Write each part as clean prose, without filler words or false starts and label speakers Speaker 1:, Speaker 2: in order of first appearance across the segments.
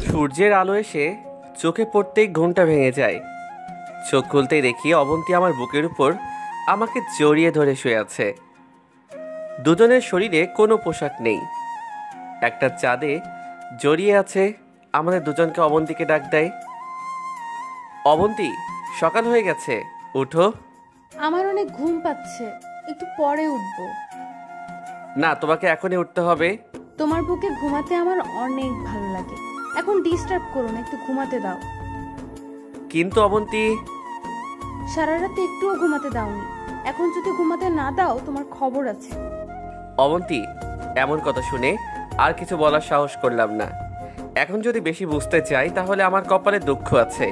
Speaker 1: সূর্যের আলো এসে চোখে পড়তেই ঘুমটা ভেঙে যায়। চোখ খুলতেই দেখি অবন্তী আমার বুকের উপর আমাকে জড়িয়ে ধরে শুয়ে আছে। দুজনের শরীরে কোনো পোশাক নেই, একটা চাঁদে জড়িয়ে আছে। আমাদের দুজনকে অবন্তীকে ডাক দেয়, অবন্তী সকাল হয়ে গেছে, উঠো।
Speaker 2: আমার অনেক ঘুম পাচ্ছে, একটু পরে উঠবো।
Speaker 1: না, তোমাকে এখনই উঠতে হবে।
Speaker 2: তোমার বুকে ঘুমাতে আমার অনেক ভালো লাগে, এখন ডিস্টার্ব করো না, একটু ঘুমাতে দাও।
Speaker 1: কিন্তু অবন্তী,
Speaker 2: সারা রাতে একটুও ঘুমাতে দাওনি, এখন যদি ঘুমাতে না দাও তোমার খবর আছে।
Speaker 1: অবন্তী, এমন কথা শুনে আর কিছু বলার সাহস করলাম না। এখন যদি বেশি বুঝতে চাই তাহলে আমার কপালে দুঃখ আছে।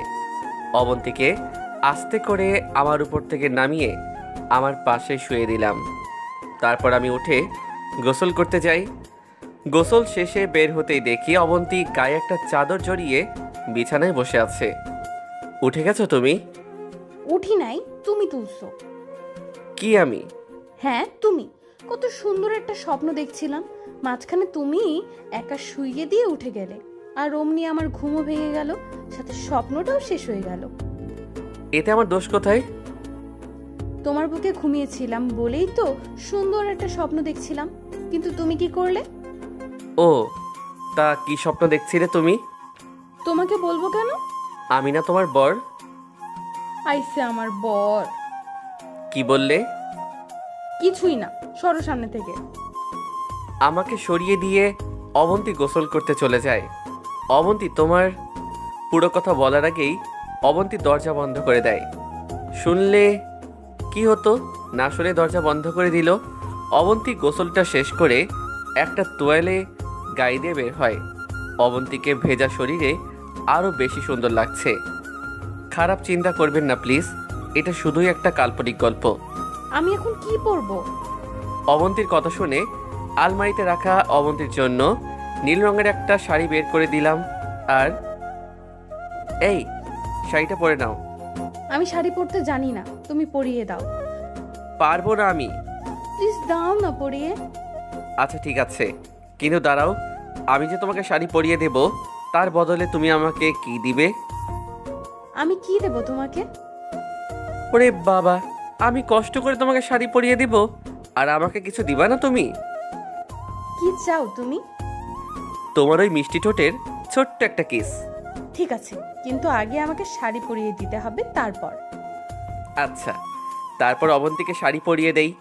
Speaker 1: অবন্তীকে আস্তে করে আমার উপর থেকে নামিয়ে আমার পাশে শুয়ে দিলাম। তারপর আমি উঠে গোসল করতে যাই। গোসল শেষে বের হতেই দেখি অবন্তী গায়ে একটা চাদর জড়িয়ে বিছানায় বসে আছে। উঠে গেছো তুমি?
Speaker 2: উঠি নাই, তুমি তুলছো।
Speaker 1: কি আমি?
Speaker 2: হ্যাঁ তুমি। কত সুন্দর একটা স্বপ্ন দেখছিলাম, মাঝখানে তুমি একা শুইয়ে দিয়ে উঠে গেলে, আর অমনি আমার ঘুমও ভেঙে গেল, সাথে স্বপ্নটাও শেষ হয়ে গেল।
Speaker 1: এতে আমার দোষ কোথায়?
Speaker 2: তোমার বুকে ঘুমিয়েছিলাম বলেই তো সুন্দর একটা স্বপ্ন দেখছিলাম, কিন্তু তুমি কি করলে?
Speaker 1: ও, তা কি স্বপ্ন দেখছিলে তুমি?
Speaker 2: তোমাকে বলবো কেন?
Speaker 1: আমি না তোমার বর?
Speaker 2: আইসে আমার বর।
Speaker 1: কি বললে?
Speaker 2: কিছুই না, সরো সামনে থেকে।
Speaker 1: আমাকে সরিয়ে দিয়ে অবন্তী গোসল করতে চলে যায়। অবন্তী, তোমার পুরো কথা বলার আগেই অবন্তী দরজা বন্ধ করে দেয়। শুনলে কি হতো, না শুনে দরজা বন্ধ করে দিল। অবন্তী গোসলটা শেষ করে একটা তোয়ালে গায়ে দিয়ে বের হয়। অবন্তীকে ভেজা শরীরে আরও বেশি সুন্দর লাগছে। খারাপ চিন্তা করবেন না প্লিজ, এটা শুধুই একটা কাল্পনিক গল্প।
Speaker 2: আমি এখন কি পরবো?
Speaker 1: অবন্তীর কথা শুনে আলমারিতে রাখা অবন্তীর জন্য নীল রঙের একটা শাড়ি বের করে দিলাম। আর এই শাড়িটা পরে নাও।
Speaker 2: আমি শাড়ি পরতে জানি না, তুমি পরিয়ে দাও।
Speaker 1: পারবো না আমি।
Speaker 2: প্লিজ দাও না পরিয়ে।
Speaker 1: আচ্ছা ঠিক আছে, কিন্তু দাঁড়াও, আমি যে তোমাকে শাড়ি পরিয়ে দেব তার বদলে তুমি আমাকে কি দিবে?
Speaker 2: আমি কি দেব তোমাকে?
Speaker 1: ওরে বাবা, আমি কষ্ট করে তোমাকে শাড়ি পরিয়ে দিব আর আমাকে কিছু দিবা না তুমি?
Speaker 2: কি চাও তুমি?
Speaker 1: তোমার ওই মিষ্টি ঠোঁটের ছোট্ট একটা কিস।
Speaker 2: ঠিক আছে, কিন্তু আগে আমাকে শাড়ি পরিয়ে দিতে হবে, তারপর।
Speaker 1: আচ্ছা, তারপর অবন্তীকে শাড়ি পরিয়ে দেই।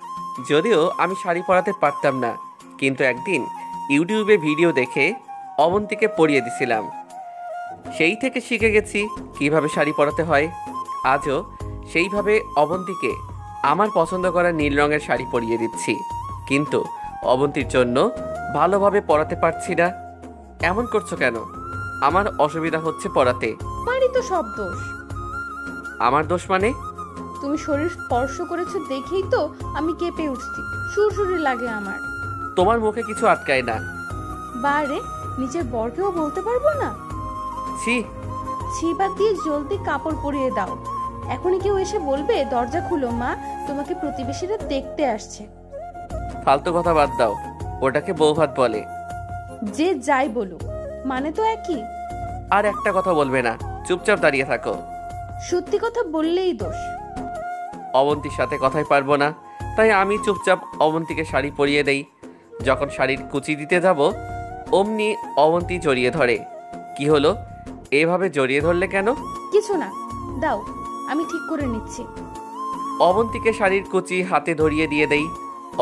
Speaker 1: যদিও আমি শাড়ি পরাতে পারতাম না, কিন্তু একদিন ইউটিউবে ভিডিও দেখে অবন্তীকে পরিয়ে দিছিলাম। সেই থেকে শিখে গেছি কিভাবে শাড়ি পরাতে হয়। আজও সেইভাবে অবন্তীকে আমার পছন্দ করা নীল রঙের শাড়ি পরিয়ে দিচ্ছি, কিন্তু অবন্তীর জন্য ভালোভাবে পরাতে পারছি না। এমন করছো কেন? আমার অসুবিধা হচ্ছে পরাতে।
Speaker 2: আমারই তো সব দোষ।
Speaker 1: আমার দোষ মানে?
Speaker 2: তুমি শরীর স্পর্শ করেছো দেখেই তো আমি কেঁপে উঠছি, সুরসুরি লাগে আমার।
Speaker 1: তোমার মুখে কিছু আটকায় না।
Speaker 2: বারে, নিজের বরকেও বলতে পারবো না?
Speaker 1: ছি।
Speaker 2: ছিবাদ দিয়ে জলদি কাপড় পরিয়ে দাও, এখনই কেউ এসে বলবে দরজা খুলো মা, তোমাকে প্রতিবেশীরা দেখতে আসছে।
Speaker 1: ফালতু কথা বাদ দাও, ওটাকে বৌভাত বলে।
Speaker 2: যে যাই বলুক, মানে তো একই।
Speaker 1: আর একটা কথা বলবে না, চুপচাপ দাঁড়িয়ে থাকো।
Speaker 2: সত্যি কথা বললেই দোষ।
Speaker 1: অবন্তীর সাথে কথাই পারবো না, তাই আমি চুপচাপ অবন্তীকে শাড়ি পরিয়ে দেই। যখন শাড়ির কুচি দিতে যাব অমনি অবন্তী জড়িয়ে ধরে। কি হলো, এভাবে জড়িয়ে ধরলে কেন?
Speaker 2: কিছু না, দাও আমি ঠিক করে নিচ্ছি।
Speaker 1: অবন্তীকে শাড়ির কুচি হাতে ধরিয়ে দিয়ে দেই।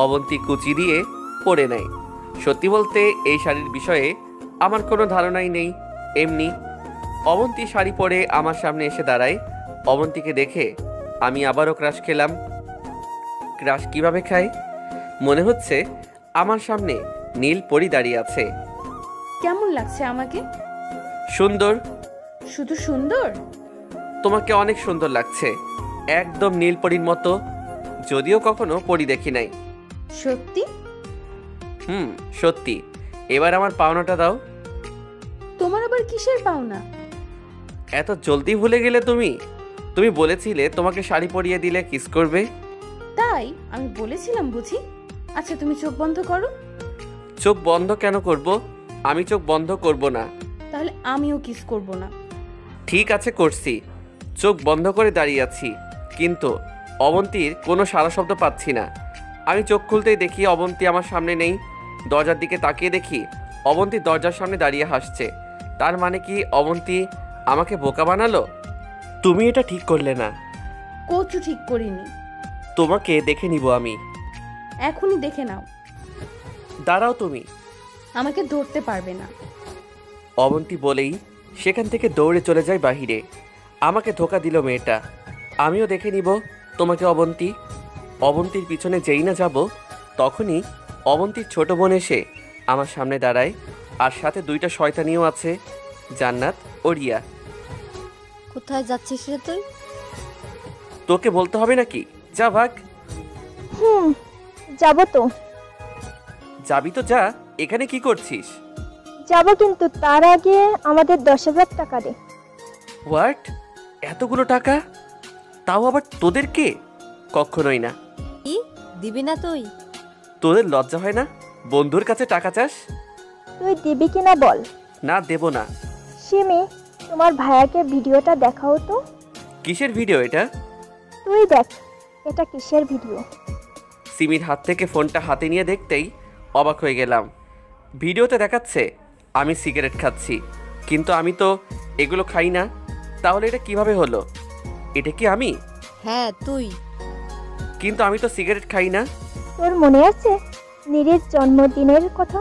Speaker 1: অবন্তী কুচি দিয়ে পরে নেয়। সত্যি বলতে এই শাড়ির বিষয়ে আমার কোনো ধারণাই নেই। এমনি অবন্তী শাড়ি পরে আমার সামনে এসে দাঁড়ায়। অবন্তীকে দেখে আমি আবারও ক্রাশ খেলাম। ক্রাশ কিভাবে খাই? মনে হচ্ছে আমার সামনে নীল পরি দাঁড়িয়ে আছে।
Speaker 2: কেমন লাগছে আমাকে?
Speaker 1: সুন্দর।
Speaker 2: শুধু সুন্দর?
Speaker 1: তোমাকে অনেক সুন্দর লাগছে, একদম নীল পরীর মতো, যদিও কখনো পরি দেখি নাই।
Speaker 2: সত্যি?
Speaker 1: হুম, সত্যি। এবার আমার পাওনাটা দাও।
Speaker 2: তোমার আবার কিসের পাওনা?
Speaker 1: এত জলদি ভুলে গেলে তুমি? তুমি বলেছিলে তোমাকে শাড়ি পরিয়ে দিলে কিস করবে।
Speaker 2: তাই আমি বলেছিলাম বুঝি? আচ্ছা তুমি চোখ বন্ধ করো।
Speaker 1: চোখ বন্ধ কেন করব? আমি চোখ বন্ধ করব না।
Speaker 2: তাহলে আমিও কিস করব না।
Speaker 1: ঠিক আছে, করছি। চোখ বন্ধ করে দাঁড়িয়ে আছি, কিন্তু অবন্তীর কোনো সাড়া শব্দ পাচ্ছি না। আমি চোখ খুলতেই দেখি অবন্তী আমার সামনে নেই। দরজার দিকে তাকিয়ে দেখি অবন্তী দরজার সামনে দাঁড়িয়ে হাসছে। তার মানে কি অবন্তী আমাকে বোকা বানালো? তুমি এটা ঠিক করলে না।
Speaker 2: কচু ঠিক করিনি।
Speaker 1: তোমাকে দেখে নিব আমি।
Speaker 2: এখনই দেখে নাও।
Speaker 1: দাঁড়াও তুমি।
Speaker 2: আমাকে ধরতে পারবে না।
Speaker 1: অবন্তী বলেই সেখান থেকে দৌড়ে চলে যায় বাহিরে। আমাকে ধোকা দিল মেয়েটা। আমিও দেখে নিব তোমাকে অবন্তী। অবন্তীর পিছনে যেই না যাব, তখনই অবন্তীর ছোট বোন এসে আমার সামনে দাঁড়ায়, আর সাথে দুইটা শয়তানিও আছে, জান্নাত ও রিয়া।
Speaker 3: কোথায় যাচ্ছিস রে তুই?
Speaker 1: তোকে বলতে হবে নাকি? যা ভাগ।
Speaker 4: যাব তো।
Speaker 1: যাবি তো যা, এখানে কি করছিস?
Speaker 4: যাব, কিন্তু তার আগে আমাদের 10,000 টাকা দে।
Speaker 1: হোয়াট? এতগুলো টাকা? তাও আবার তোদেরকে? কখনোই না।
Speaker 3: কি দিবি না তুই?
Speaker 1: তোদের লজ্জা হয় না বন্ধুর কাছে টাকা চাস?
Speaker 4: তুই দিবি কিনা বল।
Speaker 1: না, দেব না।
Speaker 4: সিমি, তোমার ভাইয়াকে ভিডিওটা দেখাও তো।
Speaker 1: কিসের ভিডিও এটা?
Speaker 4: তুই দেখ এটা কিসের ভিডিও।
Speaker 1: সিমির হাত থেকে ফোনটা হাতে নিয়ে দেখতেই অবাক হয়ে গেলাম। ভিডিওতে দেখাচ্ছে আমি সিগারেট খাচ্ছি, কিন্তু আমি তো এগুলো খাই না। তাহলে এটা কিভাবে হলো? এটা কি আমি?
Speaker 3: হ্যাঁ তুই।
Speaker 1: কিন্তু আমি তো সিগারেট খাই না।
Speaker 4: তোর মনে আছে নিরির জন্মদিনের কথা?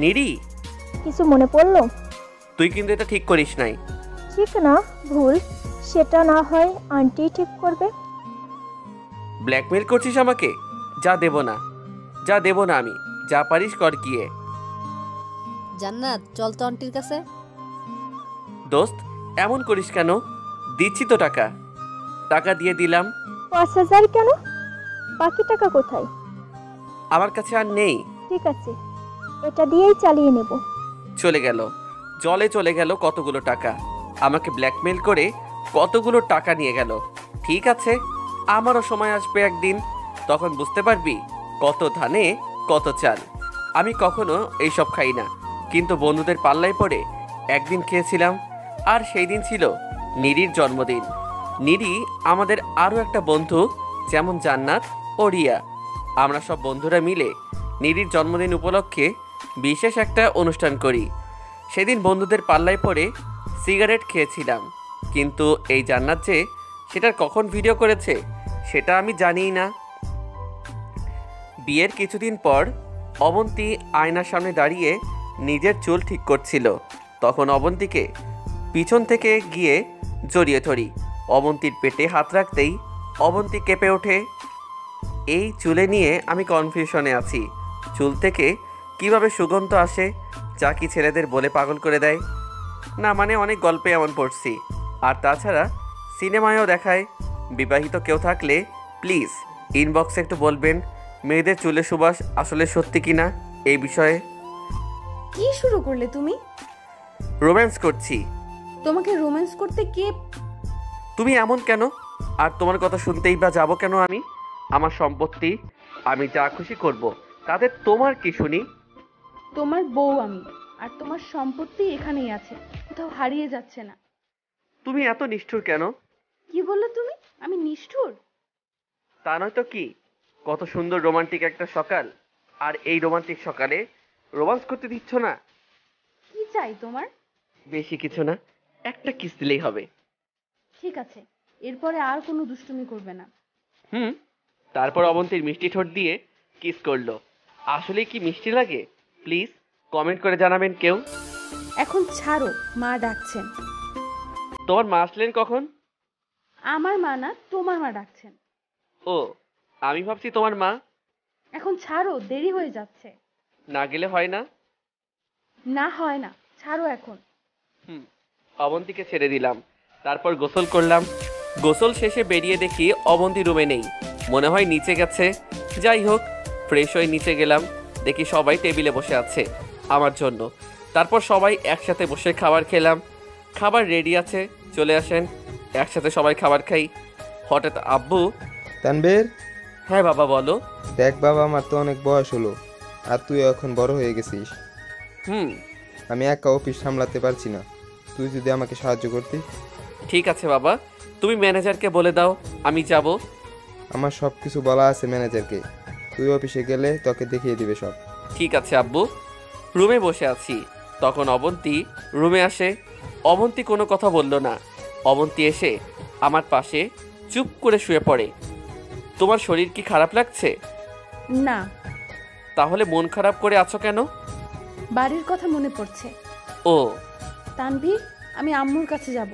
Speaker 1: নিরি,
Speaker 4: কিছু মনে পড়লো?
Speaker 1: তুই কিন্তু এটা ঠিক করিস নাই।
Speaker 4: ঠিক না ভুল সেটা না হয় আন্টি ঠিক করবে।
Speaker 1: ব্ল্যাকমেল করছিস আমাকে? যা, দেব না। যা, দেব না আমি। যা পারিস কর গিয়ে।
Speaker 3: জান্নাত চল তো আন্টির কাছে।
Speaker 1: দোস্ত, এমন করিস কেন? দিচ্ছি তো টাকা। টাকা দিয়ে দিলাম।
Speaker 4: 5,000 কেন? বাকি টাকা কোথায়?
Speaker 1: আমার কাছে আর নেই।
Speaker 4: ঠিক আছে, এটা দিয়েই চালিয়ে নেব।
Speaker 1: চলে গেল, জলে চলে গেল কতগুলো টাকা। আমাকে ব্ল্যাকমেল করে কতগুলো টাকা নিয়ে গেল। ঠিক আছে, আমারও সময় আসবে একদিন, তখন বুঝতে পারবি কত ধানে কত চাল। আমি কখনো এইসব খাই না, কিন্তু বন্ধুদের পাল্লায় পড়ে একদিন খেয়েছিলাম। আর সেই দিন ছিল নিরির জন্মদিন। নিরি আমাদের আরও একটা বন্ধু, যেমন জান্নাত ও রিয়া। আমরা সব বন্ধুরা মিলে নিরির জন্মদিন উপলক্ষে বিশেষ একটা অনুষ্ঠান করি। সেদিন বন্ধুদের পাল্লায় পড়ে সিগারেট খেয়েছিলাম, কিন্তু এই জান্নাত যে সেটার কখন ভিডিও করেছে সেটা আমি জানিই না। বিয়ের কিছুদিন পর অবন্তী আয়নার সামনে দাঁড়িয়ে নিজের চুল ঠিক করছিল। তখন অবন্তীকে পিছন থেকে গিয়ে জড়িয়ে ধরি। অবন্তীর পেটে হাত রাখতেই অবন্তী কেঁপে ওঠে। এই চুলে নিয়ে আমি কনফিউশনে আছি। চুল থেকে কিভাবে সুগন্ধ আসে, যা কি ছেলেদের বলে পাগল করে দেয়? না মানে অনেক গল্পে এমন পড়ছি। আর তাছাড়া সিনেমায়ও দেখায়। বিবাহিত কেউ থাকলে প্লিজ ইনবক্সে একটু বলবেন মেয়েদের চুলে সুবাস আসলে সত্যি কিনা এই বিষয়ে।
Speaker 2: কি শুরু করলে তুমি?
Speaker 1: রোম্যান্স করছি।
Speaker 2: তোমাকে রোম্যান্স করতে কে?
Speaker 1: তুমি এমন কেন? আর তোমার কথা শুনতেই বা যাবো কেন আমি? আমার সম্পত্তি, আমি যা খুশি করব, তাতে তোমার কি শুনি?
Speaker 2: তোমার বউ আমি, আর তোমার সম্পত্তি এখানেই আছে, কোথাও হারিয়ে যাচ্ছে না।
Speaker 1: তুমি এত নিষ্ঠুর কেন?
Speaker 2: কি বললে তুমি? আমি নিষ্ঠুর?
Speaker 1: তা নয় তো কি? কত সুন্দর রোমান্টিক একটা সকাল, আর এই রোমান্টিক সকালে রোমান্স করতে দিচ্ছ না?
Speaker 2: কি চাই তোমার?
Speaker 1: বেশি কিছু না, একটা কিস দিলেই হবে।
Speaker 2: ঠিক আছে, এরপরে আর কোনো দুষ্টুমি করবে না।
Speaker 1: তারপর অবন্তীর মিষ্টি ঠোঁট দিয়ে কিস করলো। আসলে কি মিষ্টি লাগে? প্লিজ কমেন্ট করে জানাবেন কেউ।
Speaker 2: এখন ছাড়ো, মা ডাকছেন।
Speaker 1: তোমার মা আসলেন কখন?
Speaker 2: আমার মা না, তোমার মা ডাকছেন।
Speaker 1: ও, আমি ভাবছি তোমার মা।
Speaker 2: এখন ছাড়ো, দেরি হয়ে যাচ্ছে।
Speaker 1: না গেলে হয় না?
Speaker 2: না হয় না, ছাড়ো এখন।
Speaker 1: অবন্তীকে ছেড়ে দিলাম। তারপর গোসল করলাম। গোসল শেষে বেরিয়ে দেখি অবন্তী রুমে নেই, মনে হয় নিচে গেছে। যাই হোক, ফ্রেশ হয়ে নিচে গেলাম। দেখি সবাই টেবিলে বসে আছে আমার জন্য। তারপর সবাই একসাথে বসে খাবার খেলাম। খাবার রেডি আছে, চলে আসেন, একসাথে সবাই খাবার খাই। হঠাৎ আব্বু,
Speaker 5: তানবীর,
Speaker 1: হ্যাঁ বাবা বলো।
Speaker 5: দেখ বাবা, আমার তো অনেক বয়স হলো, আর তুই এখন বড় হয়ে গেছিস।
Speaker 1: হুম,
Speaker 5: আমি একা অফিস সামলাতে পারছি না, তুই যদি আমাকে সাহায্য করতি।
Speaker 1: ঠিক আছে বাবা, তুমি ম্যানেজারকে বলে দাও, আমি যাব।
Speaker 5: আমার সব কিছু বলা আছে ম্যানেজারকে, তুই অফিসে গেলে তোকে দেখিয়ে দিবে সব।
Speaker 1: ঠিক আছে আব্বু। রুমে বসে আছি, তখন অবন্তী রুমে আসে। অবন্তী কোনো কথা বলল না। অবন্তী এসে আমার পাশে চুপ করে শুয়ে পড়ে। তোমার শরীর কি খারাপ লাগছে?
Speaker 2: না,
Speaker 1: তাহলে মন খারাপ করে আছো কেন?
Speaker 2: বাড়ির কথা মনে পড়ছে।
Speaker 1: ও,
Speaker 2: তানভীর, আমি আম্মুর কাছে যাব।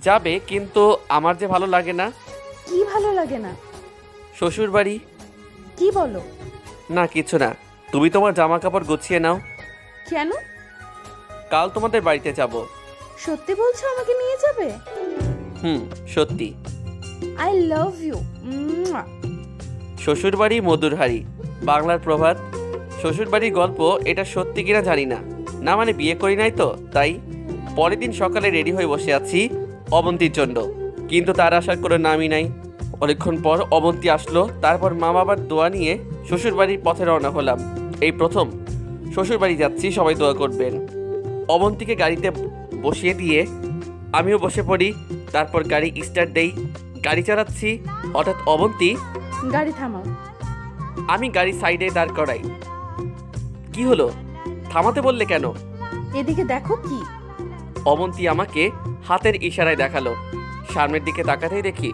Speaker 1: যাবে, কিন্তু আমার যে ভালো লাগে না।
Speaker 2: কি ভালো লাগে না?
Speaker 1: শ্বশুর বাড়ি।
Speaker 2: কি বলো?
Speaker 1: না কিছু না, তুমি তোমার জামা কাপড় গুছিয়ে নাও,
Speaker 2: কেন?
Speaker 1: কাল তোমাদের বাড়িতে যাব।
Speaker 2: সত্যি বলছো আমাকে নিয়ে যাবে?
Speaker 1: হুম, সত্যি।
Speaker 2: I love you.
Speaker 1: শ্বশুর বাড়ি মধুর হাড়ি, বাংলার প্রভাত। শ্বশুর বাড়ির গল্প এটা সত্যি কিনা জানি না, না মানে বিয়ে করি নাই তো তাই। পরের দিন সকালে রেডি হয়ে বসে আছি অবন্তীর জন্য, কিন্তু তার আসার কোনো নামই নাই। অনেকক্ষণ পর অবন্তী আসলো, তারপর মা বাবার দোয়া নিয়ে শ্বশুর বাড়ির পথে রওনা হলাম। এই প্রথম শ্বশুর বাড়ি যাচ্ছি, সবাই দোয়া করবেন। অবন্তীকে গাড়িতে বসিয়ে দিয়ে আমিও বসে পড়ি, তারপর গাড়ি স্টার্ট দেই। গাড়ি চালাচ্ছি, হঠাৎ অবন্তী,
Speaker 2: গাড়ি থামাও।
Speaker 1: আমি গাড়ি সাইডে দাঁড় করাই। কি হলো, থামাতে বললে কেন?
Speaker 2: এদিকে দেখো। কি?
Speaker 1: অবন্তী আমাকে হাতের ইশারায় দেখালো। সামনের দিকে তাকাতেই দেখি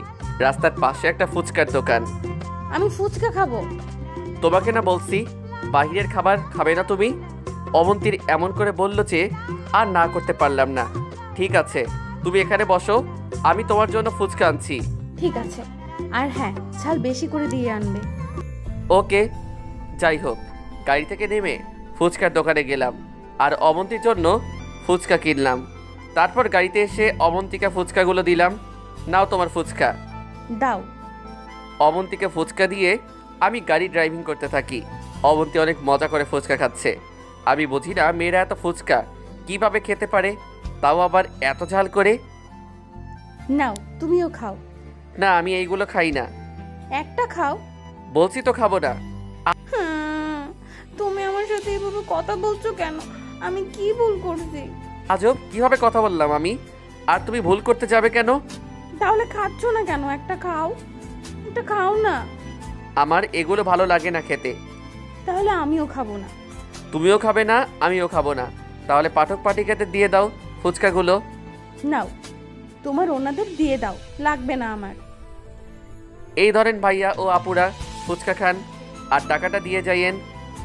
Speaker 1: রাস্তার পাশে একটা ফুচকার দোকান।
Speaker 2: আমি ফুচকা খাবো।
Speaker 1: তোমাকে না বলছি বাহিরের খাবার খাবে না তুমি? অবন্তীর এমন করে বলল যে আর না করতে পারলাম না। ঠিক আছে, তুমি এখানে বসো, আমি তোমার জন্য ফুচকা আনছি।
Speaker 2: ঠিক আছে, আর হ্যাঁ, ঝাল বেশি করে দিয়ে আনবে।
Speaker 1: ওকে। যাই হোক, গাড়ি থেকে নেমে ফুচকার দোকানে গেলাম আর অবন্তীর জন্য ফুচকা কিনলাম। তারপর গাড়িতে এসে অবন্তীকে ফুচকাগুলো দিলাম। নাও তোমার ফুচকা।
Speaker 2: দাও।
Speaker 1: অবন্তীকে ফুচকা দিয়ে আমি গাড়ি ড্রাইভিং করতে থাকি। অবন্তী অনেক মজা করে ফুচকা খাচ্ছে। আমি বুঝি না মেয়েরা এত ফুচকা কিভাবে খেতে পারে, তাও আবার এত ঝাল করে।
Speaker 2: নাও, তুমিও খাও।
Speaker 1: না, আমি এইগুলো খাই না।
Speaker 2: একটা খাও।
Speaker 1: বলছি তো খাবো না।
Speaker 2: তুমি আমার সাথে এইভাবে কথা বলছো কেন? আমি কি ভুল করছি?
Speaker 1: আজব, কিভাবে কথা বললাম আমি? আর তুমি ভুল করতে যাবে কেন?
Speaker 2: তাহলে খাচ্ছ না কেন? একটা খাও, একটা খাও না।
Speaker 1: আমার এগুলো ভালো লাগে না খেতে।
Speaker 2: তাহলে আমিও খাবো না।
Speaker 1: তুমিও খাবে না, আমিও খাবো না। তাহলে পাঠক পাঠিকাদের দিয়ে দাও ফুচকাগুলো।
Speaker 2: নাও, তোমার ওনাদের দিয়ে দাও, লাগবে না আমার।
Speaker 1: এই ধরেন ভাইয়া ও আপুরা, ফুচকা খান আর টাকাটা দিয়ে যাইয়েন।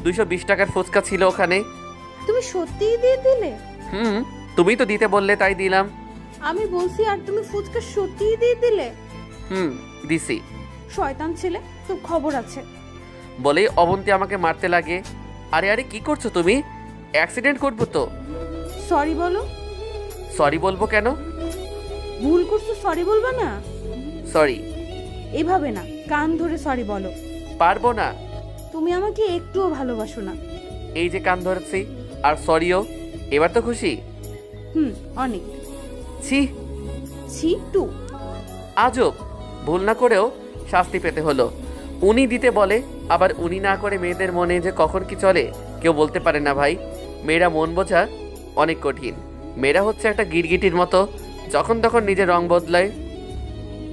Speaker 1: 220 টাকার ফুচকা ছিল ওখানে।
Speaker 2: তুমি সত্যিই দিয়ে দিলে?
Speaker 1: হুম, তুমি তো দিতে বললে তাই দিলাম।
Speaker 2: আমি বলছি আর তুমি ফুচকা সত্যিই দিয়ে দিলে?
Speaker 1: হুম, দিছি।
Speaker 2: শয়তান ছেলে, তোর খবর আছে।
Speaker 1: বলেই অবন্তী আমাকে মারতে লাগে। আরে আরে, কি করছো তুমি? অ্যাক্সিডেন্ট করবো তো।
Speaker 2: সরি বলো।
Speaker 1: সরি বলবো কেন?
Speaker 2: ভুল করছো, সরি বলবা না?
Speaker 1: সরি।
Speaker 2: এভাবে না, কান ধরে সরি বলো।
Speaker 1: পারবো না।
Speaker 2: তুমি আমাকে একটুও ভালোবাসো না।
Speaker 1: এই যে কান ধরেছি, আর সরিও। এবার তো খুশি?
Speaker 2: অনেক।
Speaker 1: ছি।
Speaker 2: ছি টু।
Speaker 1: আজব, ভুল না করেও শাস্তি পেতে হলো। উনি দিতে বলে, আবার উনি না করে মেয়েদের মনে যে কখন কি চলে কেউ বলতে পারে না ভাই। মেয়েরা মন বোঝা অনেক কঠিন। মেয়েরা হচ্ছে একটা গিরগিটির মতো, যখন তখন নিজের রং বদলায়।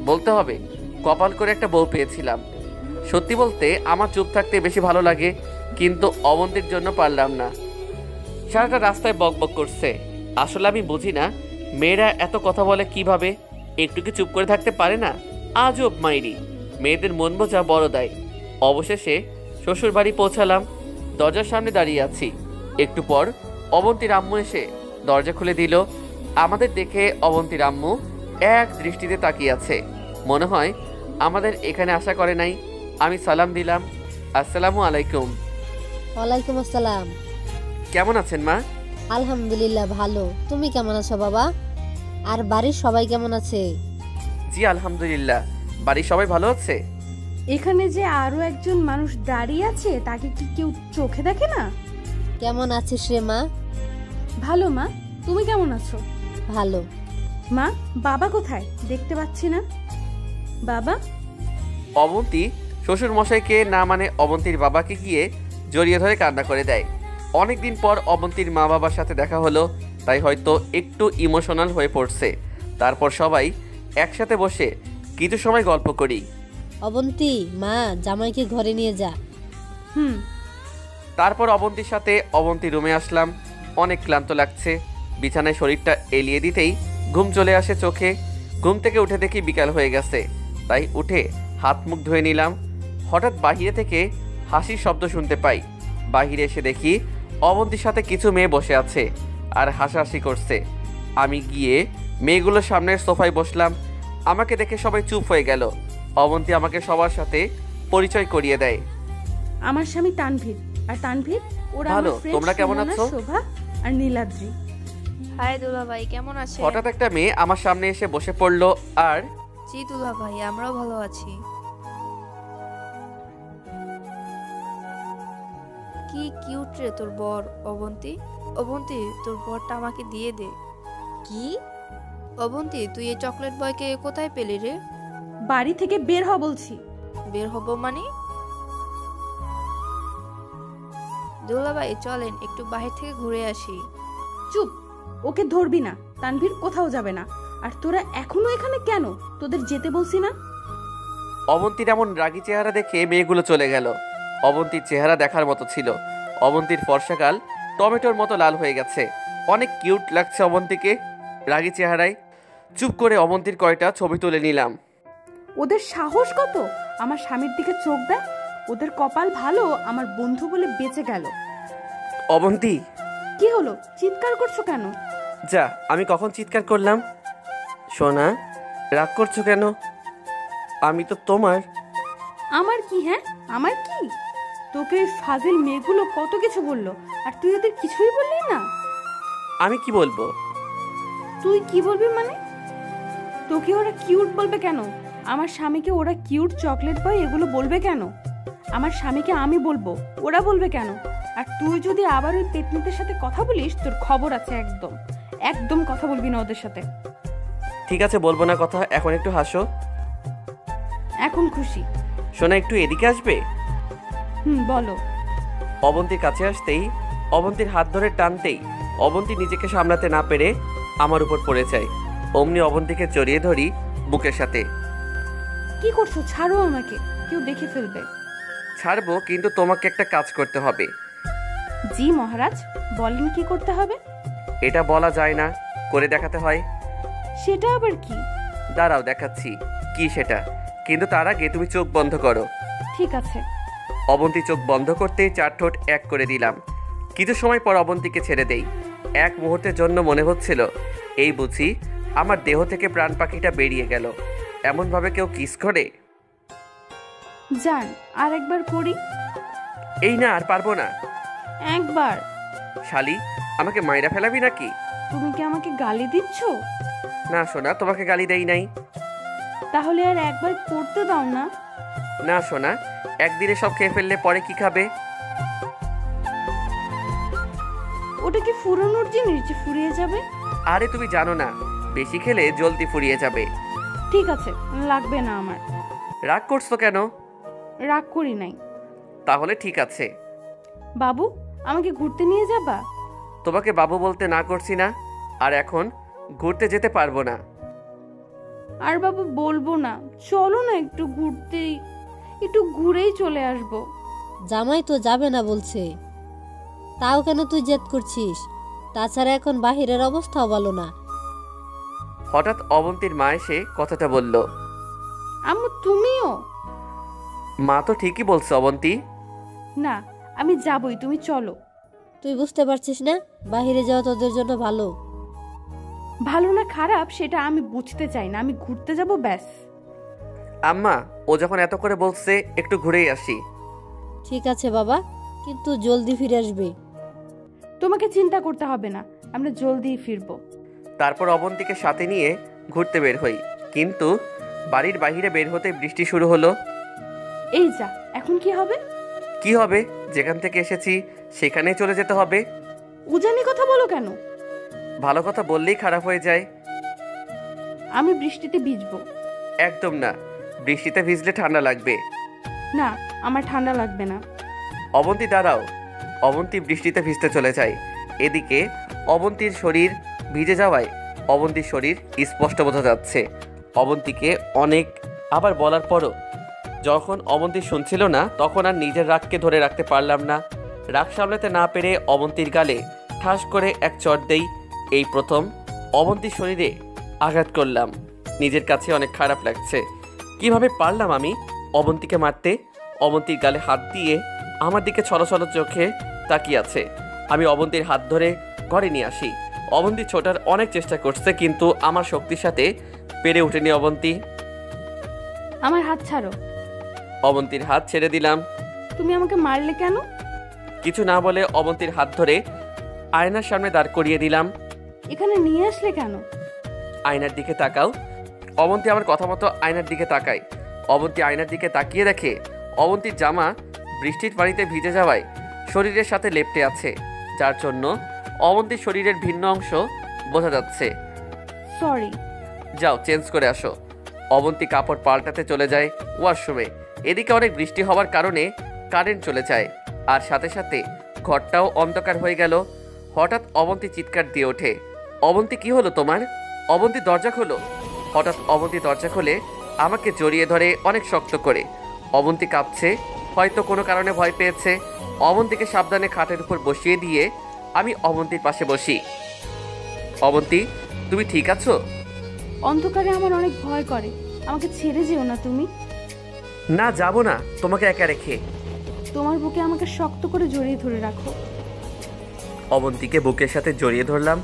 Speaker 1: বলতে হবে কপাল করে একটা বউ পেয়েছিলাম। সত্যি বলতে আমার চুপ থাকতে বেশি ভালো লাগে, কিন্তু অবন্তীর জন্য পারলাম না। সারাটা রাস্তায় বকবক করছে। আসলে আমি বুঝি না মেয়েরা এত কথা বলে কিভাবে, একটু কি চুপ করে থাকতে পারে না? আজব মাইরি, মেয়েদের মন বোঝা বড় দায়। অবশেষে শ্বশুর বাড়ি পৌঁছালাম। দরজার সামনে দাঁড়িয়ে আছি। একটু পর অবন্তীর আম্মু এসে দরজা খুলে দিল। আমাদের দেখে অবন্তীর আম্মু এক দৃষ্টিতে তাকিয়ে আছে, মনে হয় আমাদের এখানে আশা করে নাই। আমি সালাম দিলাম, আসসালামু আলাইকুম।
Speaker 3: ওয়ালাইকুম আসসালাম।
Speaker 1: কেমন আছেন মা?
Speaker 3: আলহামদুলিল্লাহ ভালো, তুমি কেমন আছো বাবা? আর বাড়ির সবাই কেমন আছে?
Speaker 1: জি আলহামদুলিল্লাহ, বাড়ির সবাই ভালো আছে।
Speaker 2: এখানে যে আরো একজন মানুষ দাঁড়িয়ে আছে তাকে কি কেউ চোখে দেখে না?
Speaker 3: কেমন আছিস রে মা?
Speaker 2: ভালো মা, তুমি কেমন আছো?
Speaker 3: ভালো।
Speaker 2: মা, বাবা কোথায়? দেখতে পাচ্ছি না বাবা।
Speaker 1: অবন্তী শ্বশুর মশাইকে না মানে অবন্তীর বাবাকে গিয়ে জড়িয়ে ধরে কান্না করে দেয়। অনেকদিন পর অবন্তীর মা বাবার সাথে দেখা হলো, তাই হয়তো একটু ইমোশনাল হয়ে পড়ছে। তারপর সবাই একসাথে বসে কিছু সময় গল্প করি।
Speaker 3: অবন্তী, মা জামাইকে ঘরে নিয়ে যা।
Speaker 2: হুম।
Speaker 1: তারপর অবন্তীর সাথে অবন্তী রুমে আসলাম। অনেক ক্লান্ত লাগছে। বিছানায় শরীরটা এলিয়ে দিতেই ঘুম চলে আসে চোখে। ঘুম থেকে উঠে দেখি বিকাল হয়ে গেছে, তাই উঠে হাত মুখ ধুয়ে নিলাম। হঠাৎ বাহিরে থেকে হাসির শব্দ শুনতে পাই। বাহিরে এসে দেখি অবন্তীর সাথে কিছু মেয়ে বসে আছে আর হাসাহাসি করছে। আমি গিয়ে মেয়েগুলোর সামনের সোফায় বসলাম। আমাকে দেখে সবাই চুপ হয়ে গেল। অবন্তী আমাকে সবার সাথে পরিচয় করিয়ে দেয়।
Speaker 2: আমার স্বামী তানভীর, আর তানভীর ওরা
Speaker 1: ভালো,
Speaker 2: আমার ফ্রেন্ড
Speaker 1: তোমরা কেমন
Speaker 2: সুমনা,
Speaker 1: আছো?
Speaker 2: শোভা আর নীলাদ্রি।
Speaker 6: হাই দুলা ভাই, কেমন আছেন?
Speaker 1: হঠাৎ একটা মেয়ে আমার সামনে এসে বসে পড়লো আর
Speaker 6: জি দুলা ভাই, আমরাও ভালো আছি। কি কিউট রে তোর বর অবন্তী। অবন্তী, তোর বরটা আমাকে দিয়ে দে।
Speaker 3: কি?
Speaker 6: অবন্তী, তুই এই চকলেট বয়কে কোথায় পেলি রে?
Speaker 2: বাড়ি থেকে বের হ বলছি।
Speaker 6: বের হব মানে? দুলা ভাই চলেন একটু বাহির থেকে ঘুরে আসি।
Speaker 2: চুপ, ওকে ধরবি না। তানভীর কোথাও যাবে না। আর তোরা এখনো এখানে কেন? তোদের যেতে বলছি না?
Speaker 1: অবন্তীর এমন রাগী চেহারা দেখে মেয়েগুলো চলে গেল। অবন্তীর চেহারা দেখার মতো ছিল। অবন্তীর ফর্সাকাল টমেটোর মতো লাল হয়ে গেছে। অনেক কিউট লাগছে অবন্তীকে রাগী চেহারায়। চুপ করে অবন্তীর কয়টা ছবি তুলে নিলাম।
Speaker 2: ওদের সাহস কত আমার স্বামীর দিকে চোখ দেয়? ওদের কপাল ভালো আমার বন্ধু বলে বেঁচে গেল।
Speaker 1: অবন্তী,
Speaker 2: কি হলো? চিৎকার করছো কেন?
Speaker 1: যা, আমি কখন চিৎকার করলাম? সোনা, রাগ করছো কেন? আমি তো তোমার।
Speaker 2: আমার কি? হ্যাঁ, আমার কি? তোকে ওই ফাজিল মেয়েগুলো কত কিছু বললো, আর তুই ওদের কিছুই বললি না।
Speaker 1: আমি কি বলবো?
Speaker 2: তুই কি বলবি মানে? তোকে ওরা কিউট বলবে কেন? আমার স্বামীকে ওরা কিউট, চকলেট বয় এগুলো বলবে কেন? আমার স্বামীকে আমি বলবো, ওরা বলবে কেন? আর তুই যদি আবার ওই পেতনিদের সাথে কথা বলিস, তোর খবর আছে। একদম একদম কথা বলবি না ওদের সাথে।
Speaker 1: ঠিক আছে, বলবো না কথা। এখন একটু হাসো।
Speaker 2: এখন খুশি?
Speaker 1: সোনা, একটু এদিকে আসবে?
Speaker 2: বলো।
Speaker 1: অবন্তীর কাছে আসতেই, অবন্তীর হাত ধরে টানতেই অবন্তী নিজেকে সামলাতে না পেরে আমার উপর পড়ে যায়। অমনি অবন্তীকে জড়িয়ে ধরি বুকের সাথে।
Speaker 2: কি করছো? ছাড়ো আমাকে, কেউ দেখে ফেলবে।
Speaker 1: ছাড়বো, কিন্তু তোমাকে একটা কাজ করতে হবে।
Speaker 2: জি মহারাজ, বলেন কি করতে হবে?
Speaker 1: এটা বলা যায় না, করে দেখাতে হয়।
Speaker 2: সেটা আবার কি?
Speaker 1: দাঁড়াও, দেখাচ্ছি কি সেটা। কিন্তু তার আগে তুমি চোখ বন্ধ করো।
Speaker 2: ঠিক আছে।
Speaker 1: অবন্তী চোখ বন্ধ করতেই চার ঠোঁট এক করে দিলাম। কিছু সময় পর অবন্তীকে ছেড়ে দেই। এক মুহূর্তের জন্য মনে হচ্ছিল এই বুঝি আমার দেহ থেকে প্রাণ পাখিটা বেরিয়ে গেল। এমনভাবে কেউ কিস করে?
Speaker 2: যান, আর একবার করি।
Speaker 1: এই না, আর পারবো না।
Speaker 2: একবার।
Speaker 1: শালি, আমাকে মাইরা ফেলাবি নাকি?
Speaker 2: তুমি কি আমাকে গালি দিচ্ছ?
Speaker 1: না সোনা, তোমাকে গালি দেই নাই।
Speaker 2: তাহলে আর একবার করতে দাও না।
Speaker 1: না সোনা, একদিনে সব খেয়ে ফেললে পরে কি খাবে?
Speaker 2: ওটা কি ফুরানোর জিনিস যে ফুরিয়ে যাবে?
Speaker 1: আরে তুমি জানো না, বেশি খেলে জলদি ফুরিয়ে যাবে।
Speaker 2: ঠিক আছে, লাগবে না আমার।
Speaker 1: রাগ করছো কেন?
Speaker 2: রাগ করি নাই।
Speaker 1: তাহলে ঠিক আছে।
Speaker 2: বাবু, আমাকে ঘুরতে নিয়ে যাবা?
Speaker 1: তোমাকে বাবু বলতে না করছি না, আর এখন ঘুরতে যেতে পারবো না।
Speaker 2: আর বাবু বলবো না, চলো না একটু ঘুরতেই, একটু ঘুরেই চলে আসবো।
Speaker 3: জামাই তো যাবে না বলছে, তাও কেন তুই জেদ করছিস? তাছাড়া এখন বাহিরের অবস্থাও ভালো না।
Speaker 1: হঠাৎ অবন্তীর মা এসে কথাটা বলল।
Speaker 2: আম্মু তুমিও?
Speaker 1: মা তো ঠিকই বলছে অবন্তী।
Speaker 2: না, আমি যাবই, তুমি চলো।
Speaker 3: তুই বুঝতে পারছিস না, বাহিরে যাওয়া তোদের জন্য ভালো।
Speaker 2: ভালো না খারাপ সেটা আমি বুঝতে চাই না, আমি ঘুরতে যাব ব্যাস।
Speaker 1: আম্মা, ও যখন এত করে বলছে একটু ঘুরেই আসি।
Speaker 3: ঠিক আছে বাবা, কিন্তু জলদি ফিরে আসবে।
Speaker 2: তোমাকে চিন্তা করতে হবে না, আমরা জলদিই ফিরবো।
Speaker 1: তারপর অবন্তীকে সাথে নিয়ে ঘুরতে বের হই। কিন্তু বাড়ির বাইরে বের হতে বৃষ্টি শুরু হলো।
Speaker 2: এই যা, এখন কি হবে?
Speaker 1: কি হবে? যেখান থেকে এসেছি সেখানেই চলে যেতে হবে।
Speaker 2: উজানি কথা বলো কেন?
Speaker 1: ভালো কথা বললেই খারাপ হয়ে যায়।
Speaker 2: আমি বৃষ্টিতে ভিজবো।
Speaker 1: একদম না, বৃষ্টিতে ভিজলে ঠান্ডা লাগবে।
Speaker 2: না, আমার ঠান্ডা লাগবে না।
Speaker 1: অবন্তী দাঁড়াও। অবন্তী বৃষ্টিতে ভিজতে চলে যায়। এদিকে অবন্তীর শরীর ভিজে যাওয়ায় অবন্তীর শরীর স্পষ্ট বোঝা যাচ্ছে। অবন্তীকে অনেক আবার বলার পরও যখন অবন্তী শুনছিল না, তখন আর নিজের রাগকে ধরে রাখতে পারলাম না। রাগ সামলাতে না পেরে অবন্তীর গালে ঠাস করে এক চড় দেই। এই প্রথম অবন্তীর শরীরে আঘাত করলাম। নিজের কাছে অনেক খারাপ লাগছে। কিভাবে পারলাম আমি অবন্তীকে মারতে? অবন্তীর গালে হাত দিয়ে আমার দিকে ছলছল চোখে তাকিয়ে আছে। আমি অবন্তীর হাত ধরে ঘরে নিয়ে আসি। অবন্তী ছোটার অনেক চেষ্টা করছে, কিন্তু আমার শক্তির সাথে পেরে ওঠেনি অবন্তী।
Speaker 2: আমার হাত ছাড়ো।
Speaker 1: অবন্তীর হাত ছেড়ে দিলাম।
Speaker 2: তুমি আমাকে মারলে কেন?
Speaker 1: কিছু না বলে অবন্তীর হাত ধরে আয়নার সামনে দাঁড় করিয়ে দিলাম।
Speaker 2: এখানে নিয়ে আসলে কেন?
Speaker 1: আয়নার দিকে তাকাও। অবন্তী আমার কথা মতো আয়নার দিকে তাকায়। অবন্তী আয়নার দিকে তাকিয়ে দেখে অবন্তীর জামা বৃষ্টির পানিতে ভিজে যাওয়ায় শরীরের সাথে লেপ্টে আছে, যার জন্য অবন্তীর শরীরের ভিন্ন অংশ বোঝা যাচ্ছে।
Speaker 2: সরি।
Speaker 1: যাও চেঞ্জ করে আসো। অবন্তী কাপড় পাল্টাতে চলে যায় ওয়াশরুমে। এদিকে অনেক বৃষ্টি হওয়ার কারণে কারেন্ট চলে যায়, আর সাথে সাথে ঘরটাও অন্ধকার হয়ে গেল। হঠাৎ অবন্তী চিৎকার দিয়ে ওঠে, অবন্তী কি হলো তোমার? অবন্তী দরজা খোলো। হঠাৎ অবন্তী দরজা খোলে আমাকে জড়িয়ে ধরে অনেক শক্ত করে। অবন্তী কাঁপছে, হয়তো কোনো কারণে ভয় পেয়েছে। অবন্তীকে সাবধানে খাটের উপর বসিয়ে দিয়ে আমি অবন্তীর পাশে বসি। অবন্তী, তুমি ঠিক আছো?
Speaker 2: অন্ধকারে আমার অনেক ভয় করে, আমাকে ছেড়ে যেও না তুমি।
Speaker 1: না, যাবো না তোমাকে একা রেখে।
Speaker 2: তোমার বুকে আমাকে শক্ত করে জড়িয়ে ধরে রাখো।
Speaker 1: অবন্তীকে বুকের সাথে জড়িয়ে ধরলাম।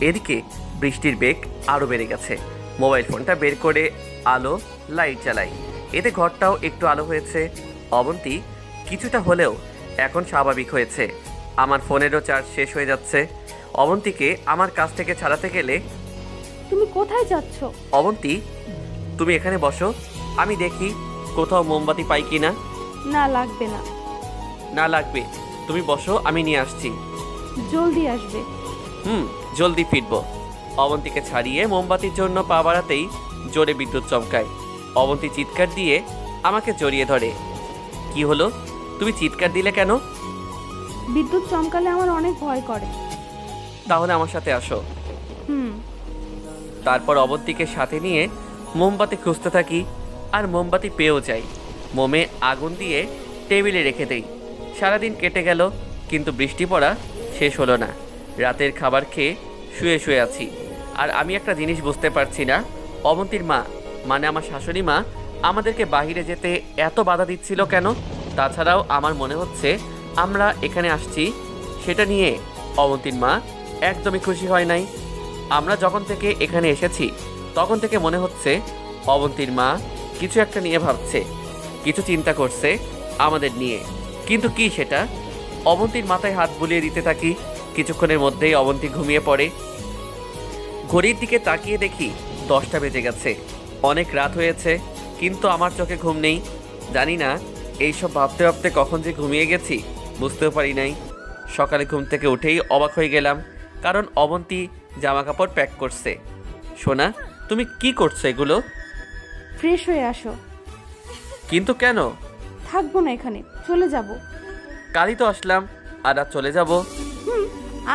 Speaker 1: এদিকে বৃষ্টির বেগ আরও বেড়ে গেছে। মোবাইল ফোনটা বের করে আলো লাইট জ্বালাই। এতে ঘরটাও একটু আলো হয়েছে। অবন্তী কিছুটা হলেও এখন স্বাভাবিক হয়েছে। আমার ফোনেরও চার্জ শেষ হয়ে যাচ্ছে। অবন্তীকে আমার কাছ থেকে ছাড়াতে গেলে,
Speaker 2: তুমি কোথায় যাচ্ছ?
Speaker 1: অবন্তী তুমি এখানে বসো, আমি দেখি কোথাও মোমবাতি পাই কিনা।
Speaker 2: না, লাগবে না।
Speaker 1: না লাগবে, তুমি বসো, আমি নিয়ে আসছি।
Speaker 2: জলদি আসবে।
Speaker 1: জলদি ফিরবো। অবন্তীকে ছাড়িয়ে মোমবাতির জন্য পা বাড়াতেই জোরে বিদ্যুৎ চমকায়। অবন্তী চিৎকার দিয়ে আমাকে জড়িয়ে ধরে। কি হলো? তুমি চিৎকার দিলে কেন?
Speaker 2: বিদ্যুৎ চমকালে আমার অনেক ভয় করে।
Speaker 1: তাহলে আমার সাথে আসো। তারপর অবন্তীকে সাথে নিয়ে মোমবাতি খুঁজতে থাকি, আর মোমবাতি পেয়েও যাই। মোমে আগুন দিয়ে টেবিলে রেখে দেই। সারাদিন কেটে গেল, কিন্তু বৃষ্টি পড়া শেষ হলো না। রাতের খাবার খেয়ে শুয়ে শুয়ে আছি, আর আমি একটা জিনিস বুঝতে পারছি না। অবন্তীর মা, মানে আমার শাশুড়ি মা, আমাদেরকে বাইরে যেতে এত বাধা দিচ্ছিল কেন? তাছাড়াও আমার মনে হচ্ছে আমরা এখানে আসছি সেটা নিয়ে অবন্তীর মা একদমই খুশি হয় নাই। আমরা যখন থেকে এখানে এসেছি তখন থেকে মনে হচ্ছে অবন্তীর মা কিছু একটা নিয়ে ভাবছে, কিছু চিন্তা করছে আমাদের নিয়ে। কিন্তু কি সেটা? অবন্তীর মাথায় হাত বুলিয়ে দিতে থাকি। কিছুক্ষণের মধ্যেই অবন্তী ঘুমিয়ে পড়ে। ঘড়ির দিকে তাকিয়ে দেখি 10টা বেজে গেছে। অনেক রাত হয়েছে, কিন্তু আমার চোখে ঘুম নেই। জানি না এইসব ভাবতে ভাবতে কখন যে ঘুমিয়ে গেছি বুঝতেও পারি নাই। সকালে ঘুম থেকে উঠেই অবাক হয়ে গেলাম, কারণ অবন্তী জামা কাপড় প্যাক করছে। সোনা, তুমি কি করছো এগুলো?
Speaker 2: ফ্রেশ হয়ে আসো।
Speaker 1: কিন্তু কেন?
Speaker 2: থাকবো না এখানে, চলে যাব।
Speaker 1: কালই তো আসলাম, আর আজ চলে যাব?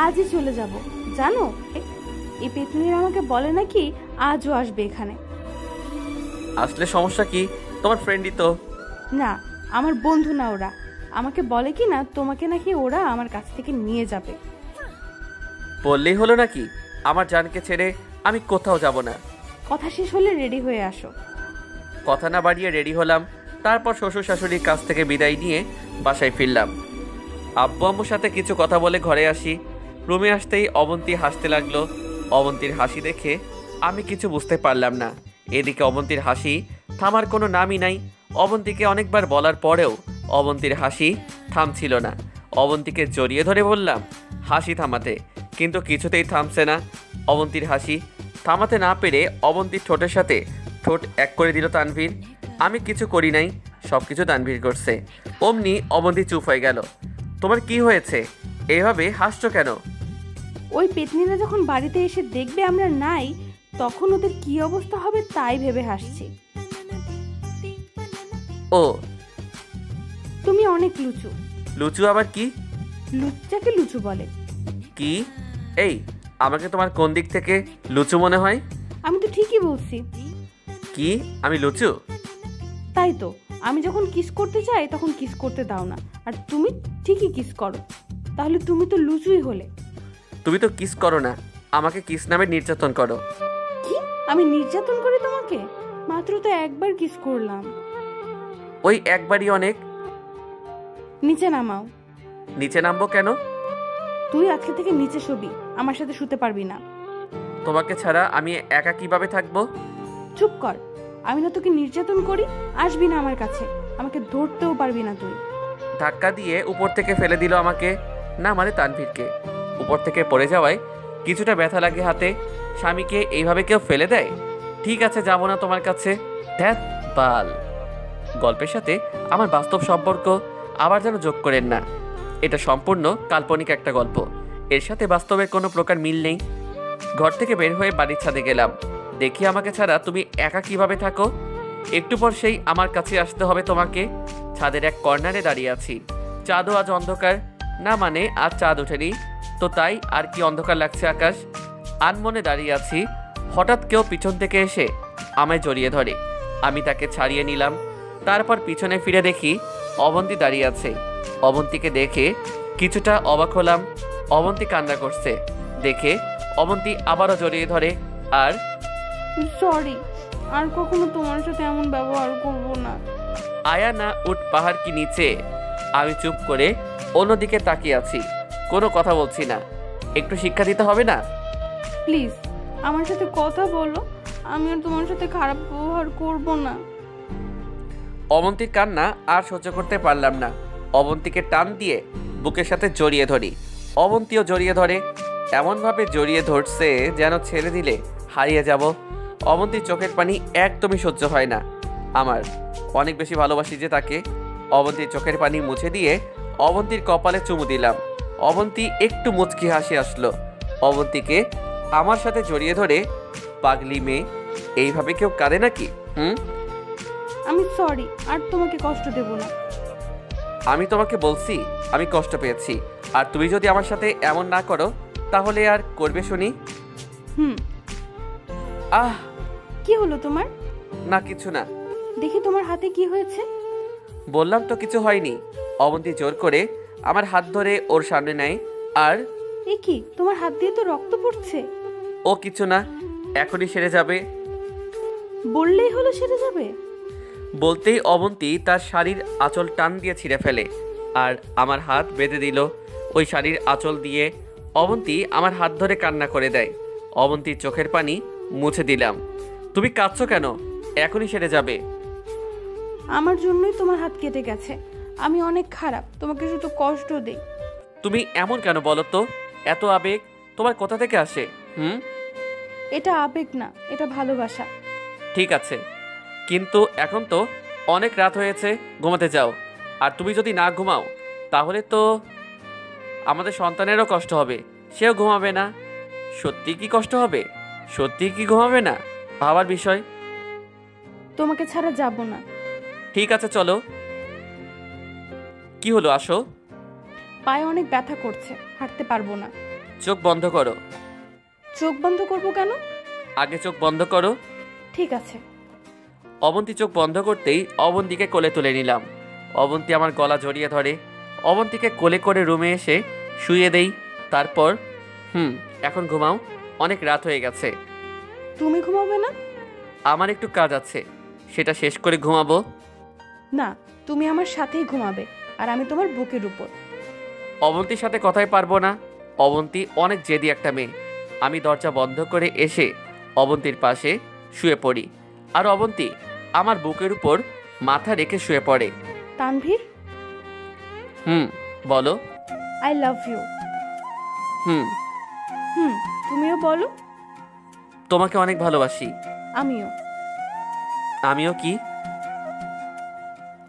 Speaker 2: আজই চলে যাব। জানো, এই পেতনির আমাকে বলে নাকি আজও আসবে এখানে।
Speaker 1: আসলে সমস্যা কি? তোমার ফ্রেন্ডই তো।
Speaker 2: না, আমার বন্ধু না ওরা। আমাকে বলে কি না তোমাকে নাকি ওরা আমার কাছ থেকে নিয়ে যাবে।
Speaker 1: বললেই হলো নাকি? আমার জানকে ছেড়ে আমি কোথাও যাব না।
Speaker 2: কথা শেষ হলে রেডি হয়ে আসো।
Speaker 1: কথা না বাড়িয়ে রেডি হলাম। তারপর শ্বশুর শাশুড়ির কাছ থেকে বিদায় নিয়ে বাসায় ফিরলাম। আব্বু আম্মুর সাথে কিছু কথা বলে ঘরে আসি। রুমে আসতেই অবন্তী হাসতে লাগলো। অবন্তীর হাসি দেখে আমি কিছু বুঝতে পারলাম না। এদিকে অবন্তীর হাসি থামার কোনো নামই নাই। অবন্তীকে অনেকবার বলার পরেও অবন্তীর হাসি থামছিল না। অবন্তীকে জড়িয়ে ধরে বললাম হাসি থামাতে, কিন্তু কিছুতেই থামছে না। অবন্তীর হাসি থামাতে না পেরে অবন্তীর ঠোঁটের সাথে ঠোঁট এক করে দিল তানভীর। আমি কিছু করি নাই, সব কিছু তানভীর করছে। অমনি অবন্তী চুপ হয়ে গেল। তোমার কি হয়েছে? এইভাবে হাসছো কেন?
Speaker 2: ওই পেতনিরা যখন বাড়িতে এসে দেখবে আমরা নাই, তখন ওদের কি অবস্থা হবে তাই ভেবে হাসছি।
Speaker 1: ও,
Speaker 2: তুমি অনেক লুচু।
Speaker 1: লুচু আবার কি?
Speaker 2: লুচ্চাকে লুচু বলে।
Speaker 1: কি? এই, আমাকে তোমার কোন দিক থেকে লুচু মনে হয়?
Speaker 2: আমি তো ঠিকই বলছি।
Speaker 1: কি আমি লুচু?
Speaker 2: তাই তো, আমি যখন কিস করতে চাই তখন কিস করতে দাও না, আর তুমি ঠিকই কিস করো। তাহলে তুমি তো লুচুই হলে।
Speaker 1: তুমি তো কিস করো না, আমাকে কিস নামে নির্যাতন করো।
Speaker 2: কি? আমি নির্যাতন করি তোমাকে? মাত্র তো একবার কিস করলাম।
Speaker 1: ওই একবারই অনেক।
Speaker 2: নিচে নামাও।
Speaker 1: নিচে নামবো কেন?
Speaker 2: তুই আজকে থেকে নিচে শোবি, আমার সাথে শুতে পারবি না।
Speaker 1: তোমাকে ছাড়া আমি একা কিভাবে থাকবো?
Speaker 2: চুপ কর। আমি না তোকে নির্যাতন করি? আসবি না আমার কাছে, আমাকে ধরতেও পারবি না তুই।
Speaker 1: ধাক্কা দিয়ে উপর থেকে ফেলে দিল আমাকে, না মানে তানভীরকে। উপর থেকে পড়ে যাওয়ায় কিছুটা ব্যথা লাগে হাতে। স্বামীকে এইভাবে কেউ ফেলে দেয়? ঠিক আছে, যাবো না তোমার কাছে। ধ্যাত বাল। গল্পের সাথে আমার বাস্তব সম্পর্ক আবার যেন যোগ করেন না। এটা সম্পূর্ণ কাল্পনিক একটা গল্প, এর সাথে বাস্তবের কোনো প্রকার মিল নেই। ঘর থেকে বের হয়ে বাড়ির ছাদে গেলাম। দেখি আমাকে ছাড়া তুমি একা কিভাবে থাকো। একটু পর সেই আমার কাছে আসতে হবে তোমাকে। ছাদের এক কর্নারে দাঁড়িয়ে আছি। চাঁদও আজ অন্ধকার, না মানে আজ চাঁদ ওঠেনি, তো তাই আর কি অন্ধকার লাগছে আকাশ। আনমনে দাঁড়িয়ে আছি, হঠাৎ কেউ পিছন থেকে এসে আমায় জড়িয়ে ধরে। আমি তাকে ছাড়িয়ে নিলাম। তারপর পিছনে ফিরে দেখি অবন্তী দাঁড়িয়ে আছে। অবন্তীকে দেখে কিছুটা অবাক হলাম। অবন্তী কান্না করছে দেখে অবন্তী আবারও জড়িয়ে ধরে। আর
Speaker 2: সরি, আর কখনো তোমার সাথে এমন ব্যবহার করব না।
Speaker 1: আয়া না উঠ পাহাড় কি নিচে। আমি চুপ করে অন্যদিকে তাকিয়ে আছি, কোনো কথা বলছি না। একটু শিক্ষা দিতে হবে না?
Speaker 2: প্লিজ আমার সাথে কথা বলো, আমি আর তোমার সাথে খারাপ ব্যবহার করব না।
Speaker 1: অবন্তীর কান্না আর সহ্য করতে পারলাম না। অবন্তীকে টান দিয়ে বুকের সাথে জড়িয়ে ধরি। অবন্তীও জড়িয়ে ধরে, এমনভাবে জড়িয়ে ধরছে যেন ছেড়ে দিলে হারিয়ে যাব। অবন্তীর চোখের পানি একদমই সহ্য হয় না আমার। অনেক বেশি ভালোবাসি যে তাকে। অবন্তীর চোখের পানি মুছে দিয়ে অবন্তীর কপালে চুমু দিলাম। অবন্তী একটু মুচকি হাসি আসলো। অবন্তীকে আমার সাথে জড়িয়ে ধরে, পাগলি মেয়ে, এইভাবে কেউ কাঁদে নাকি?
Speaker 2: আমি সরি, আর তোমাকে কষ্ট দেব না।
Speaker 1: আমি তোমাকে বলছি আমি কষ্ট পেয়েছি, আর তুমি যদি আমার সাথে এমন না করো তাহলে আর করবে শুনি?
Speaker 2: হুম।
Speaker 1: আহ,
Speaker 2: কি হলো তোমার?
Speaker 1: না কিছু না।
Speaker 2: দেখি তোমার হাতে কি হয়েছে।
Speaker 1: বললাম তো কিছু হয়নি। অবন্তী জোর করে আমার হাত ধরে ওর সামনে নেয়। আর
Speaker 2: এ কি, তোমার হাত দিয়ে তো রক্ত পড়ছে।
Speaker 1: ও কিছু না, এখনই সেরে যাবে।
Speaker 2: বললেই হলো সেরে যাবে?
Speaker 1: বলতেই অবন্তী তার শাড়ির আঁচল টান দিয়ে ছিঁড়ে ফেলে আর আমার হাত বেঁধে দিল ওই শাড়ির আঁচল দিয়ে। অবন্তী আমার হাত ধরে কান্না করে দেয়। অবন্তীর চোখের পানি মুছে দিলাম। তুমি কাঁদছো কেন? এখনই সেরে যাবে।
Speaker 2: আমার জন্যই তোমার হাত কেটে গেছে। আমি অনেক খারাপ, তোমাকে শুধু কষ্ট দেই।
Speaker 1: তুমি এমন কেন বলো তো? এত আবেগ তোমার কোথা থেকে আসে?
Speaker 2: এটা আবেগ না, এটা ভালোবাসা।
Speaker 1: ঠিক আছে, কিন্তু এখন তো অনেক রাত হয়েছে, ঘুমাতে যাও। আর তুমি যদি না ঘুমাও তাহলে তো আমাদের সন্তানেরও কষ্ট হবে, সেও ঘুমাবে না। সত্যি কি কষ্ট হবে? সত্যি কি ঘুমাবে না? ভাবার বিষয়।
Speaker 2: তোমাকে ছাড়া যাব না।
Speaker 1: ঠিক আছে চলো। কি হলো, আসো।
Speaker 2: পায়ে অনেক ব্যথা করছে, হাঁটতে পারবো না।
Speaker 1: চোখ বন্ধ করো।
Speaker 2: চোখ বন্ধ করবো কেন?
Speaker 1: আগে চোখ বন্ধ করো।
Speaker 2: ঠিক আছে।
Speaker 1: অবন্তী চোখ বন্ধ করতেই অবন্তীকে কোলে তুলে নিলাম। অবন্তী আমার গলা জড়িয়ে ধরে। অবন্তীকে কোলে করে রুমে এসে শুয়ে দেই। তারপর এখন ঘুমাও, অনেক রাত হয়ে গেছে।
Speaker 2: তুমি ঘুমাবে না?
Speaker 1: আমার একটু কাজ আছে, সেটা শেষ করে ঘুমাবো।
Speaker 2: না, তুমি আমার সাথেই ঘুমাবে, আর আমি তোমার বুকের উপর।
Speaker 1: অবন্তীর সাথে কথাই পারবো না। অবন্তী অনেক জেদি একটা মেয়ে। আমি দরজা বন্ধ করে এসে অবন্তীর পাশে শুয়ে পড়ি, আর অবন্তী আমার বুকের উপর মাথা রেখে শুয়ে পড়ে।
Speaker 2: তানভীর,
Speaker 1: বলো।
Speaker 2: I love you.
Speaker 1: হুম,
Speaker 2: তুমিও বলো।
Speaker 1: তোমাকে অনেক ভালোবাসি।
Speaker 2: আমিও।
Speaker 1: আমিও কি?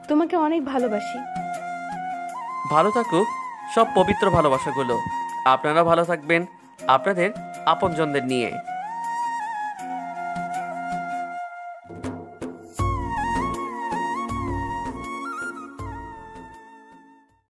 Speaker 2: তোমাকে অনেক ভালোবাসি।
Speaker 1: ভালো থাকুক সব পবিত্র ভালোবাসাগুলো। আপনারা ভালো থাকবেন আপনাদের আপনজনদের নিয়ে।